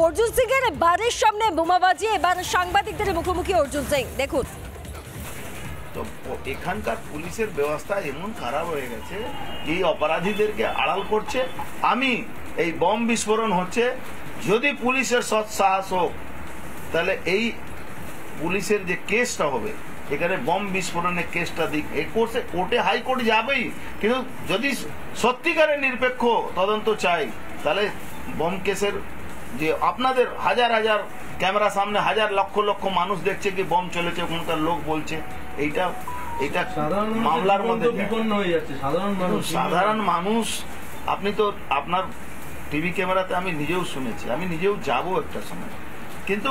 অর্জুন সিং এর বাড়ির সামনে বোমাবাজি, এবার সাংবাদিকদের মুখোমুখি অর্জুন সিং, দেখুন। তো এখানকার পুলিশের ব্যবস্থা এমন খারাপ হয়ে গেছে, এই অপরাধীদেরকে আড়াল করছে। আমি এই বম বিস্ফোরণ হচ্ছে, যদি পুলিশের সৎ সাহস হোক তাহলে এই পুলিশের যে কেসটা হবে, এখানে বম বিস্ফোরণের কেসটা দিক, এই কোর্টে হাইকোর্ট যাবেই, কিন্তু যদি সত্যিকারের নিরপেক্ষ তদন্ত চাই তাহলে বম কেসের যে আপনাদের হাজার হাজার ক্যামেরা সামনে হাজার লক্ষ লক্ষ মানুষ দেখছে কি বম চলেছে, ওখানকার লোক বলছে, এইটা মামলার মধ্যে বিপন্ন হয়ে যাচ্ছে সাধারণ মানুষ। আপনি তো আপনার টিভি ক্যামেরাতে আমি নিজেও শুনেছি, আমি নিজেও যাবো একটা সময়, কিন্তু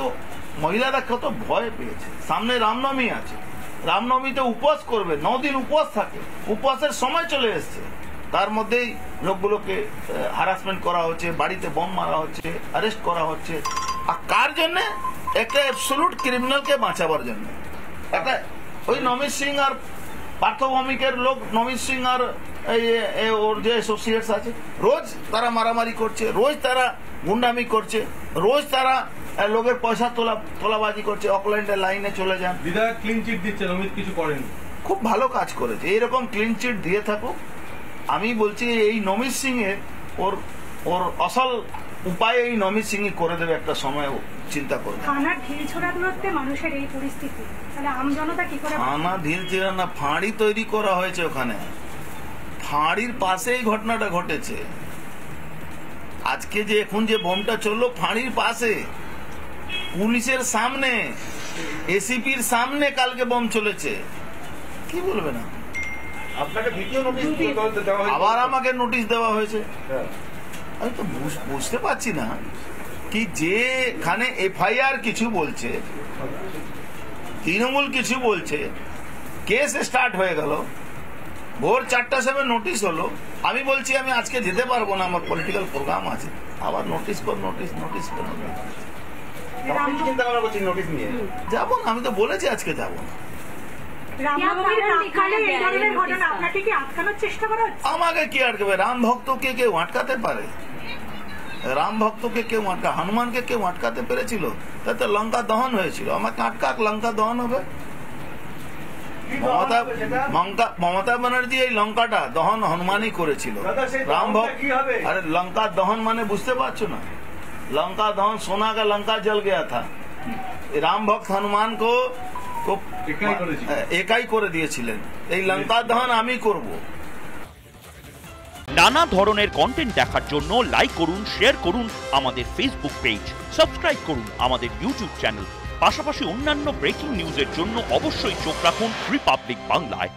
মহিলারা কত ভয় পেয়েছে। সামনে রামনবমী আছে, রামনবমীতে উপবাস করবে, 9 দিন উপবাস থাকে, উপবাসের সময় চলে এসছে, তার মধ্যেই লোকগুলোকে হ্যারাসমেন্ট করা হচ্ছে, বাড়িতে বম মারা হচ্ছে, অ্যারেস্ট করা হচ্ছে। আর কার জন্য? একটা অ্যাবসলিউট ক্রিমিনালকে বাঁচাবার জন্য। একটা ওই নমিত সিং আর পার্থ ভৌমিকের লোক, নমিত সিং আর ওর যে অ্যাসোসিয়েটস আছে, রোজ তারা মারামারি করছে, রোজ তারা গুন্ডামি করছে, রোজ তারা লোকের পয়সা তোলাবাজি করছে, অকল্যান্ডের লাইনে চলে যান। বিধায়ক ক্লিন চিট দিচ্ছে, নমিত কিছু করেনি, খুব ভালো কাজ করেছে, এইরকম ক্লিন চিট দিয়ে থাকুক। আমি বলছি এই নমিত সিং এর ওর আসল উপায় এই নমিত সিং করে দেবে একটা সময়, চিন্তা করবে। থানার ঢিলছোড়া দূরত্বে মানুষের এই পরিস্থিতি, তাহলে আমজনতা কি করে? থানা ঢিলছোড়া না, ফাঁড়ি তৈরি করা হয়েছে ওখানে, ফাঁড়ির পাশেই ঘটনাটা ঘটেছে। আজকে যে এখন যে বোমটা চললো ফাঁড়ির পাশে, পুলিশের সামনে, এসিপির সামনে কালকে বোম চলেছে। কি বলবে না? আপনাকে দ্বিতীয় নোটিশ দেওয়া হয়েছে, আবার আমাকে নোটিশ দেওয়া হয়েছে। আমি তো বুঝতে পারছি না কি, যেখানে এফআইআর কিছু বলছে, তৃণমূল কিছু বলছে, কেস স্টার্ট হয়ে গেল, ভোর 4টার সময় নোটিশ হলো, আমি বলছি আমি আজকে যেতে পারবো না, আমার পলিটিক্যাল প্রোগ্রাম আছে, আবার নোটিশ পর নোটিশ, নোটিশ পর নোটিশ। যাবো না, আমি তো বলেছি আজকে যাবো না। আমাকে কি আটকাবে? রাম ভক্তকে কেউ আটকাতে পারে? রাম ভক্তকে কেউ হনুমানকে কেউ আটকাতে পেরেছিল? তাতে লঙ্কা দহন হয়েছিল, আমাকে আটকাক লঙ্কা দহন হবে? মমতা ব্যানার্জি এই লঙ্কাটা দহন হনুমানই করেছিল। রাম ভক্ত, আরে লঙ্কা দহন মানে বুঝতে পারছো না? लंका दहन, सोना का लंका जल गया था। राम भक्त हनुमान को একাই করে দিয়েছিলেন, এই লঙ্কা দহন আমি করব। নানা ধরনের কন্টেন্ট দেখার জন্য লাইক করুন, শেয়ার করুন আমাদের ফেসবুক পেজ, সাবস্ক্রাইব করুন আমাদের ইউটিউব চ্যানেল। পাশাপাশি অন্যান্য ব্রেকিং নিউজের জন্য অবশ্যই চোখ রাখুন রিপাবলিক বাংলায়।